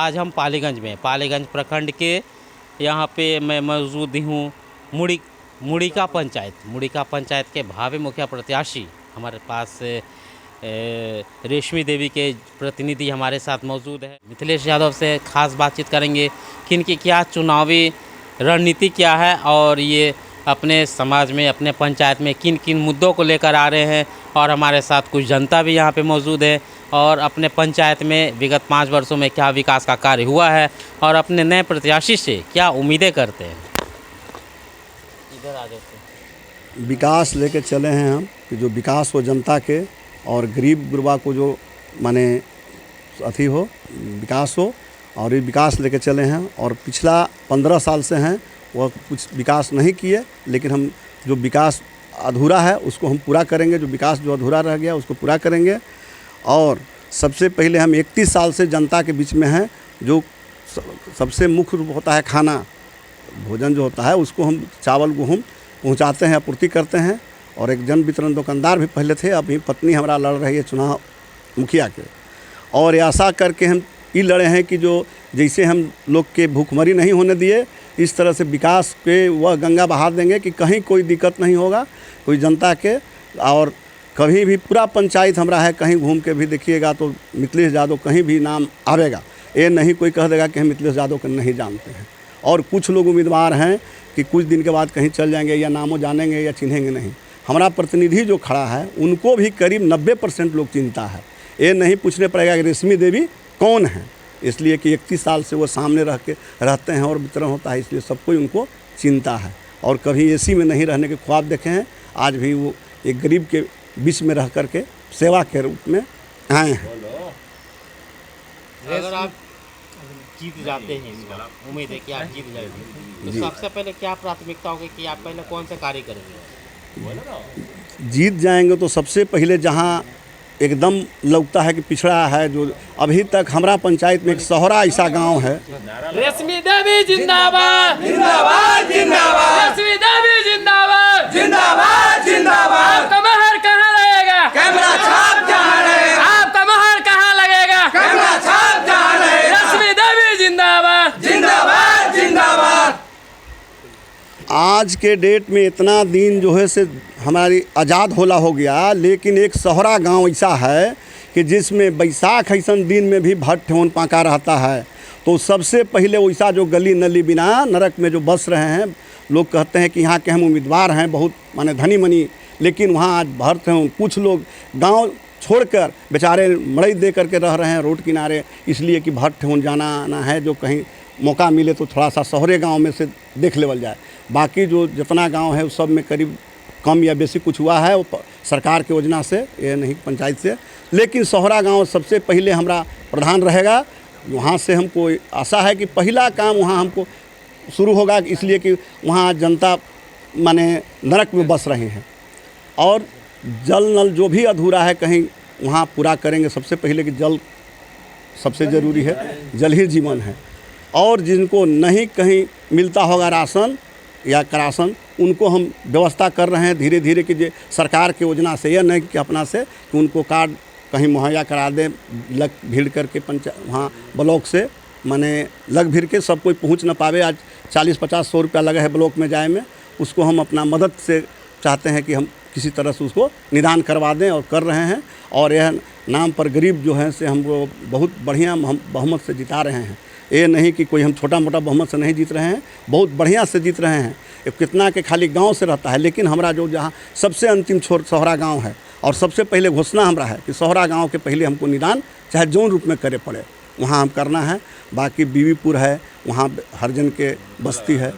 आज हम पालीगंज प्रखंड के यहाँ पे मैं मौजूद हूँ। मुड़िका पंचायत के भावी मुखिया प्रत्याशी हमारे पास रेशमी देवी के प्रतिनिधि हमारे साथ मौजूद है। मिथिलेश यादव से खास बातचीत करेंगे कि इनकी क्या चुनावी रणनीति क्या है और ये अपने समाज में, अपने पंचायत में किन किन मुद्दों को लेकर आ रहे हैं। और हमारे साथ कुछ जनता भी यहाँ पे मौजूद है और अपने पंचायत में विगत 5 वर्षों में क्या विकास का कार्य हुआ है और अपने नए प्रत्याशी से क्या उम्मीदें करते हैं। इधर आ जाते। विकास लेके चले हैं हम कि जो विकास हो जनता के और गरीब गुरबा को जो माने अथी हो, विकास हो, और ये विकास लेके चले हैं। और पिछला 15 साल से हैं वह कुछ विकास नहीं किए, लेकिन हम जो विकास अधूरा है उसको हम पूरा करेंगे। जो विकास जो अधूरा रह गया उसको पूरा करेंगे। और सबसे पहले हम 31 साल से जनता के बीच में हैं। जो सबसे मुख्य रूप होता है खाना, भोजन जो होता है उसको हम चावल गेहूँ पहुँचाते हैं, आपूर्ति करते हैं। और एक जन वितरण दुकानदार भी पहले थे, अभी पत्नी हमारा लड़ रही है चुनाव मुखिया के। और ऐसा करके हम ये लड़े हैं कि जो जैसे हम लोग के भूखमरी नहीं होने दिए, इस तरह से विकास पे वह गंगा बहा देंगे कि कहीं कोई दिक्कत नहीं होगा कोई जनता के। और कभी भी पूरा पंचायत हमारा है, कहीं घूम के भी देखिएगा तो मिथिलेश यादव कहीं भी नाम आवेगा। ये नहीं कोई कह देगा कि हम मिथिलेश यादव को नहीं जानते हैं। और कुछ लोग उम्मीदवार हैं कि कुछ दिन के बाद कहीं चल जाएंगे या नामों जानेंगे या चिन्हेंगे नहीं। हमारा प्रतिनिधि जो खड़ा है उनको भी करीब 90% लोग चिंता है। ये नहीं पूछने पड़ेगा कि रेशमी देवी कौन है, इसलिए कि 31 साल से वो सामने रहते हैं और वितरण होता है, इसलिए सबको उनको चिंता है। और कभी एसी में नहीं रहने के ख्वाब देखे हैं, आज भी वो एक गरीब के बीच में रह करके सेवा के रूप में आए हैं। अगर आप जीत जाते हैं, इस बार उम्मीद है कि आप जीत जाएंगे, तो सबसे पहले क्या प्राथमिकता होगी कि आप पहले कौन से कार्य करेंगे? जीत जाएंगे तो सबसे पहले जहाँ एकदम लगता है कि पिछड़ा है, जो अभी तक हमारा पंचायत में एक सोहरा ऐसा गांव है। रेशमी देवी जिंदाबाद जिंदाबाद जिंदाबाद, रेशमी देवी जिंदाबाद जिंदाबाद जिंदाबाद। आपका महर कहाँ लगेगा? कैमरा छाप जहाँ रहेगा। आपका महर कहाँ लगेगा? कैमरा छाप जहाँ रहेगा। रेशमी देवी जिंदाबाद जिंदाबाद जिंदाबाद। आज के डेट में इतना दिन जो है से हमारी आज़ाद होला हो गया, लेकिन एक सोहरा गांव ऐसा है कि जिसमें बैसाख ऐसन दिन में भी भट्ट ठेवन पाका रहता है। तो सबसे पहले वैसा जो गली नली बिना नरक में जो बस रहे हैं, लोग कहते हैं कि यहाँ के हम उम्मीदवार हैं बहुत माने धनी मनी, लेकिन वहाँ आज भट्ट ठेवन कुछ लोग गाँव छोड़कर बेचारे मड़ई दे करके रह रहे हैं रोड किनारे, इसलिए कि भट्ट ठेवन जाना आना है। जो कहीं मौका मिले तो थोड़ा सा शहरे गांव में से देख लेवल जाए। बाकी जो जितना गांव है उस सब में करीब कम या बेसी कुछ हुआ है वो सरकार के योजना से, ये नहीं पंचायत से। लेकिन सोहरा गांव सबसे पहले हमारा प्रधान रहेगा। वहाँ से हमको आशा है कि पहला काम वहाँ हमको शुरू होगा, इसलिए कि वहाँ जनता माने नरक में बस रहे हैं। और जल नल जो भी अधूरा है कहीं वहाँ पूरा करेंगे। सबसे पहले कि जल सबसे ज़रूरी है, जल ही जीवन है। और जिनको नहीं कहीं मिलता होगा राशन या करासन, उनको हम व्यवस्था कर रहे हैं धीरे धीरे कि सरकार के योजना से, यह नहीं कि अपना से, कि उनको कार्ड कहीं मुहैया करा दें। लग भीड़ करके वहाँ ब्लॉक से माने लग भीड़ के सब कोई पहुँच न पावे। आज 40-50-100 रुपया लगा है ब्लॉक में जाए में, उसको हम अपना मदद से चाहते हैं कि हम किसी तरह से उसको निदान करवा दें और कर रहे हैं। और यह नाम पर गरीब जो हैं से हमको बहुत बढ़िया बहुमत से जिता रहे हैं। ये नहीं कि कोई हम छोटा मोटा बहुमत से नहीं जीत रहे हैं, बहुत बढ़िया से जीत रहे हैं। कितना के खाली गांव से रहता है, लेकिन हमारा जो जहाँ सबसे अंतिम छोर सोहरा गांव है, और सबसे पहले घोषणा हमारा है कि सोहरा गांव के पहले हमको निदान चाहे जौन रूप में करे पड़े वहाँ हम करना है। बाकी बीवीपुर है, वहाँ हरजन के बस्ती है,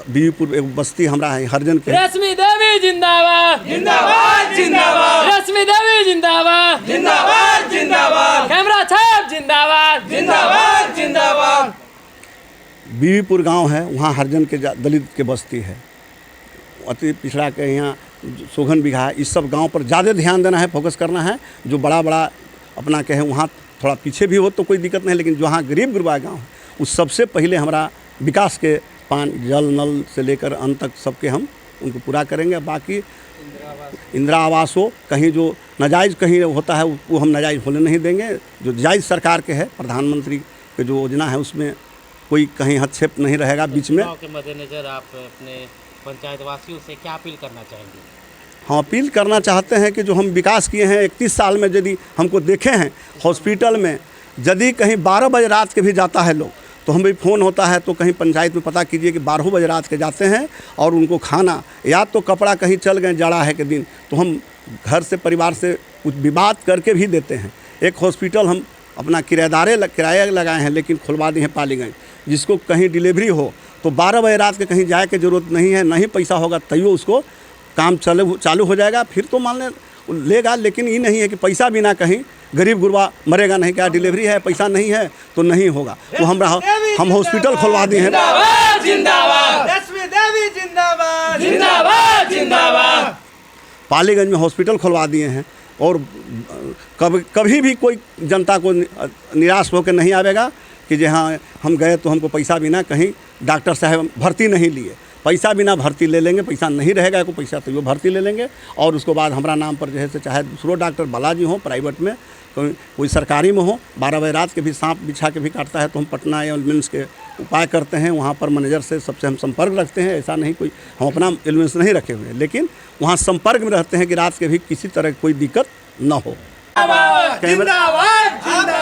बीवीपुर एक बस्ती हमारा है हरजन के। रेशमी देवी जिंदाबाद जिंदाबाद जिंदाबाद, रेशमी देवी जिंदाबाद जिंदाबाद जिंदाबाद, कैमरा छाप जिंदाबाद जिंदाबाद जिंदाबाद। बीवीपुर गांव है, वहाँ हरजन के दलित के बस्ती है, अति पिछड़ा के यहाँ सोघन बिघा है। इस सब गांव पर ज़्यादा ध्यान देना है, फोकस करना है। जो बड़ा बड़ा अपना कहे वहाँ थोड़ा पीछे भी हो तो कोई दिक्कत नहीं, लेकिन जहाँ गरीब गुरबा गाँव है उस सबसे पहले हमारा विकास के जल नल से लेकर अंत तक सबके हम उनको पूरा करेंगे। बाकी इंदिरा आवास हो, कहीं जो नाजायज़ कहीं होता है वो हम नाजायज़ होने नहीं देंगे। जो जायज़ सरकार के है, प्रधानमंत्री की जो योजना है उसमें कोई कहीं हस्तक्षेप नहीं रहेगा बीच में। चुनाव के मद्देनजर आप अपने पंचायत वासियों से क्या अपील करना चाहेंगे? हम अपील करना चाहते हैं कि जो हम विकास किए हैं 31 साल में, यदि हमको देखे हैं हॉस्पिटल में यदि कहीं 12 बजे रात के भी जाता है लोग, तो हमें फ़ोन होता है तो कहीं पंचायत में पता कीजिए कि 12 बजे रात के जाते हैं और उनको खाना या तो कपड़ा कहीं चल गए जाड़ा है के दिन, तो हम घर से परिवार से कुछ विवाद करके भी देते हैं। एक हॉस्पिटल हम अपना किराया लगाए हैं लेकिन खुलवा दिए हैं पालीगंज, जिसको कहीं डिलीवरी हो तो 12 बजे रात के कहीं जाए के ज़रूरत नहीं है, नहीं पैसा होगा तैयो उसको काम चालू हो जाएगा, फिर तो मान लेगा। लेकिन ये नहीं है कि पैसा बिना कहीं गरीब गुरबा मरेगा नहीं, क्या डिलीवरी है पैसा नहीं है तो नहीं होगा। तो हम हॉस्पिटल खुलवा दिए हैं। जिंदाबाद जिंदाबाद लक्ष्मी देवी जिंदाबाद जिंदाबाद जिंदाबाद। पालीगंज में हॉस्पिटल खुलवा दिए हैं और कभी भी कोई जनता को निराश होकर नहीं आवेगा कि जी हाँ हम गए तो हमको पैसा बिना कहीं डॉक्टर साहब भर्ती नहीं लिए। पैसा बिना भर्ती ले लेंगे, पैसा नहीं रहेगा को पैसा तो वो भर्ती ले लेंगे और उसके बाद हमारा नाम पर जो है से चाहे दूसरों डॉक्टर बालाजी हो प्राइवेट में, कोई सरकारी में हो, 12 बजे रात के भी सांप बिछा के भी काटता है तो हम पटना एम्बुलेंस के उपाय करते हैं। वहाँ पर मैनेजर से सबसे हम संपर्क रखते हैं। ऐसा नहीं कोई हम अपना एम्बुलेंस नहीं रखे हुए हैं, लेकिन वहाँ संपर्क में रहते हैं कि रात के भी किसी तरह कोई दिक्कत न हो। जिंदाबाद जिंदाबाद।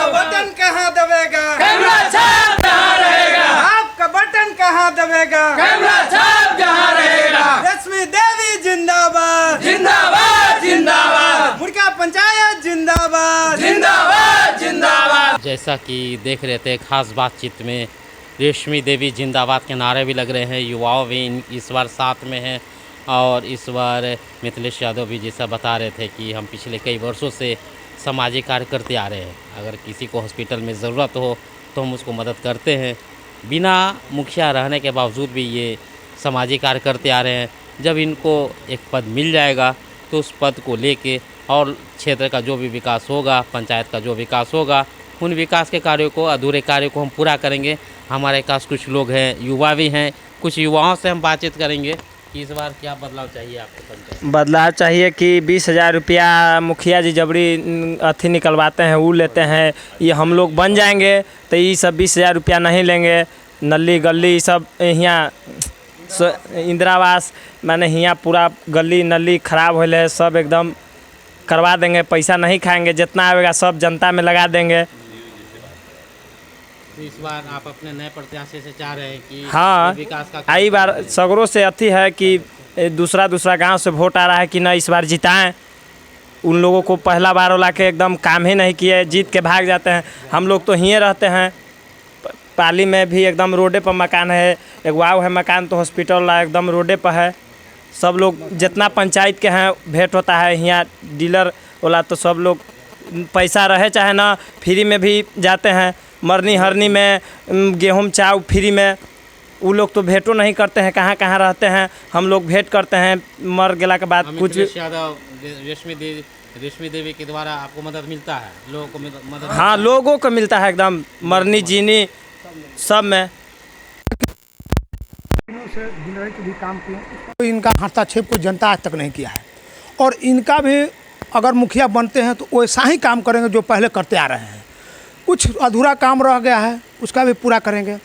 बटन कहाँ दबेगा, कैमरा छाप जहाँ रहेगा। आपका बटन कहाँ दबेगा, कैमरा छाप जहाँ रहेगा। लक्ष्मी देवी जिंदाबाद जिंदाबाद जिंदाबाद। मुर्गा पंचायत जिंदाबाद जिंदाबाद जिंदाबाद। जैसा कि देख रहे थे, खास बातचीत में रेशमी देवी जिंदाबाद के नारे भी लग रहे हैं, युवाओं भी इस बार साथ में हैं और इस बार मिथिलेश यादव भी जैसा बता रहे थे कि हम पिछले कई वर्षों से सामाजिक कार्य करते आ रहे हैं। अगर किसी को हॉस्पिटल में ज़रूरत हो तो हम उसको मदद करते हैं। बिना मुखिया रहने के बावजूद भी ये सामाजिक कार्य करते आ रहे हैं। जब इनको एक पद मिल जाएगा तो उस पद को लेके और क्षेत्र का जो भी विकास होगा, पंचायत का जो विकास होगा, उन विकास के कार्यों को, अधूरे कार्यों को हम पूरा करेंगे। हमारे पास कुछ लोग हैं, युवा भी हैं, कुछ युवाओं से हम बातचीत करेंगे कि इस बार क्या बदलाव चाहिए आपको पंचायत? बदलाव चाहिए कि 20,000 रुपया मुखिया जी जबरी अथी निकलवाते हैं वो लेते हैं। ये हम लोग बन जाएंगे तो ये सब 20,000 रुपया नहीं लेंगे। नली गली सब यहाँ इंदिरा आवास माने यहाँ पूरा गली नली खराब होले है, सब एकदम करवा देंगे। पैसा नहीं खाएंगे, जितना आएगा सब जनता में लगा देंगे। तो इस बार आप अपने नए प्रत्याशी से चाह रहे हैं कि हाँ, विकास का आई बार सगरों से अथी है कि दूसरा गांव से वोट आ रहा है कि ना इस बार जिताएं। उन लोगों को पहला बार वाला के एकदम काम ही नहीं किए, जीत के भाग जाते हैं। हम लोग तो यहीं रहते हैं। पाली में भी एकदम रोडे पर मकान है, एक वाव है मकान, तो हॉस्पिटल वाला एकदम रोडे पर है। सब लोग जितना पंचायत के हैं भेंट होता है यहाँ डीलर वाला, तो सब लोग पैसा रहे चाहे ना फ्री में भी जाते हैं। मरनी हरनी में गेहूँ चाव फ्री में, वो लोग तो भेंटो नहीं करते हैं। कहाँ कहाँ रहते हैं, हम लोग भेंट करते हैं मर गला के बाद। कुछ मिथिलेश यादव रेशमी देवी के द्वारा आपको मदद मिलता है, लोगों को मदद? हाँ, लोगों को मिलता है एकदम मरनी जीनी सब में। भी काम किए तो इनका हस्तक्षेप को जनता आज तक नहीं किया है और इनका भी अगर मुखिया बनते हैं तो वैसा ही काम करेंगे जो पहले करते आ रहे हैं। कुछ अधूरा काम रह गया है उसका भी पूरा करेंगे।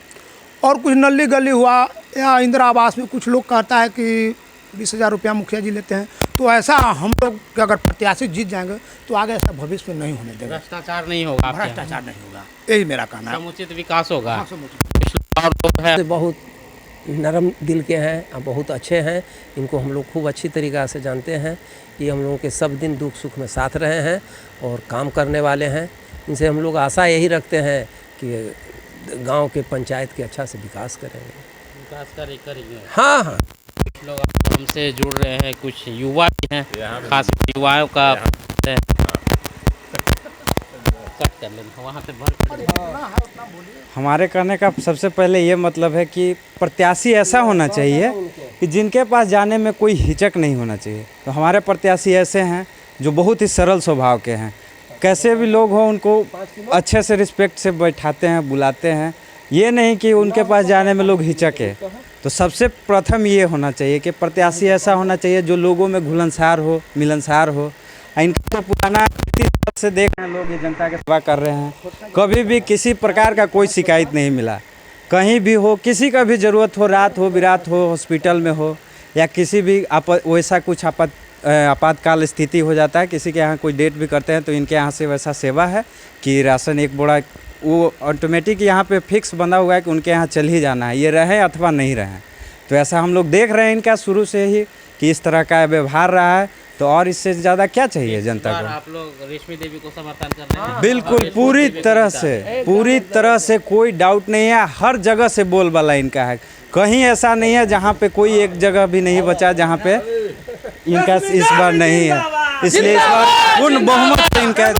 और कुछ नली गली हुआ या इंदिरा आवास में कुछ लोग कहता है कि 20,000 रुपया मुखिया जी लेते हैं, तो ऐसा हम लोग अगर प्रत्याशी जीत जाएंगे तो आगे ऐसा भविष्य में नहीं होने देगा। भ्रष्टाचार नहीं होगा, भ्रष्टाचार नहीं होगा, यही मेरा कहना है। समुचित विकास होगा। और लोग हैं बहुत नरम दिल के हैं, बहुत अच्छे हैं। इनको हम लोग खूब अच्छी तरीक़ा से जानते हैं कि हम लोगों के सब दिन दुख सुख में साथ रहे हैं और काम करने वाले हैं। इनसे हम लोग आशा यही रखते हैं कि गांव के पंचायत के अच्छा से विकास करेंगे। विकास करेंगे। हाँ हाँ, लोग हमसे जुड़ रहे हैं, कुछ युवा भी हैं, खास युवाओं का हमारे कहने का सबसे पहले ये मतलब है कि प्रत्याशी ऐसा होना चाहिए कि जिनके पास जाने में कोई हिचक नहीं होना चाहिए। तो हमारे प्रत्याशी ऐसे हैं जो बहुत ही सरल स्वभाव के हैं। कैसे भी लोग हों उनको अच्छे से रिस्पेक्ट से बैठाते हैं, बुलाते हैं। ये नहीं कि उनके पास जाने में लोग हिचके। तो सबसे प्रथम ये होना चाहिए कि प्रत्याशी ऐसा होना चाहिए जो लोगों में घुलनसार हो, मिलनसार हो। इनका तो पुराना से देख रहे हैं लोग, ये जनता की सेवा कर रहे हैं। कभी भी किसी प्रकार का कोई शिकायत नहीं मिला। कहीं भी हो, किसी का भी ज़रूरत हो, रात हो बिरात हो, हॉस्पिटल में हो या किसी भी वैसा कुछ आपातकाल स्थिति हो जाता है, किसी के यहाँ कोई डेट भी करते हैं तो इनके यहाँ से वैसा सेवा है कि राशन एक बोरा वो ऑटोमेटिक यहाँ पे फिक्स बंधा हुआ है कि उनके यहाँ चल ही जाना है, ये रहे अथवा नहीं रहे। तो ऐसा हम लोग देख रहे हैं इनका शुरू से ही कि इस तरह का व्यवहार रहा है। तो और इससे ज़्यादा क्या चाहिए जनता को? आप लोग रेशमी देवी को समर्थन कर रहे हैं? बिल्कुल पूरी तरह से कोई डाउट नहीं है। हर जगह से बोलबाला इनका है, कहीं ऐसा नहीं है जहाँ पे कोई एक जगह भी नहीं बचा जहाँ पे इनका इस बार नहीं है। इसलिए इस बार पूर्ण बहुमत से इनका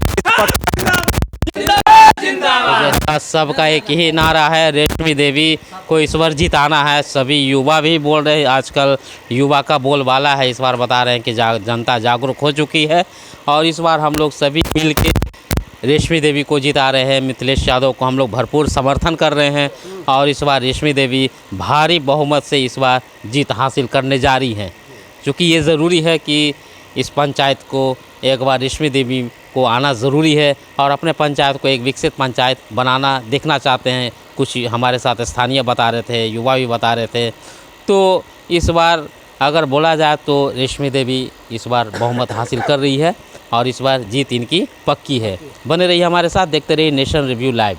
सबका एक ही नारा है, रेशमी देवी को इस बार जिताना है। सभी युवा भी बोल रहे हैं, आजकल युवा का बोलबाला है। इस बार बता रहे हैं कि जनता जागरूक हो चुकी है और इस बार हम लोग सभी मिल के रेशमी देवी को जिता रहे हैं। मिथिलेश यादव को हम लोग भरपूर समर्थन कर रहे हैं और इस बार रेशमी देवी भारी बहुमत से इस बार जीत हासिल करने जा रही हैं। क्योंकि ये ज़रूरी है कि इस पंचायत को एक बार रेशमी देवी को आना ज़रूरी है और अपने पंचायत को एक विकसित पंचायत बनाना देखना चाहते हैं। कुछ हमारे साथ स्थानीय बता रहे थे, युवा भी बता रहे थे। तो इस बार अगर बोला जाए तो रेशमी देवी इस बार बहुमत हासिल कर रही है और इस बार जीत इनकी पक्की है। बने रहिए हमारे साथ, देखते रहिए नेशन रिव्यू लाइव।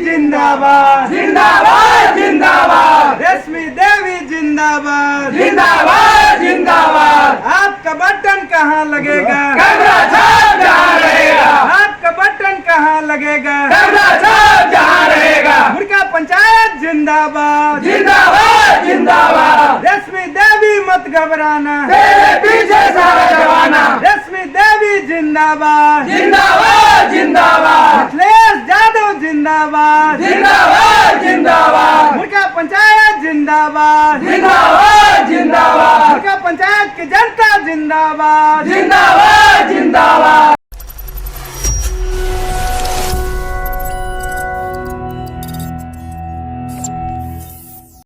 जिंदाबाद जिंदाबाद जिंदाबाद, रेशमी देवी जिंदाबाद जिंदाबाद जिंदाबाद। आपका बटन कहाँ लगेगा? कैमरा छाप जहाँ रहेगा। आपका बटन कहाँ लगेगा? कैमरा छाप जहाँ रहेगा। मुर्गा पंचायत जिंदाबाद जिंदाबाद जिंदाबाद। रेशमी देवी मत घबराना, तेरे पीछे सारा जमाना। रेशमी देवी जिंदाबाद जिंदाबाद जिंदाबाद। मिथिलेश यादव जिंदाबाद जिंदाबाद जिंदाबाद। मुर्गा पंचायत जिंदाबाद जिंदाबाद जिंदाबाद। मुर्गा पंचायत की जनता जिंदाबाद जिंदाबाद जिंदाबाद।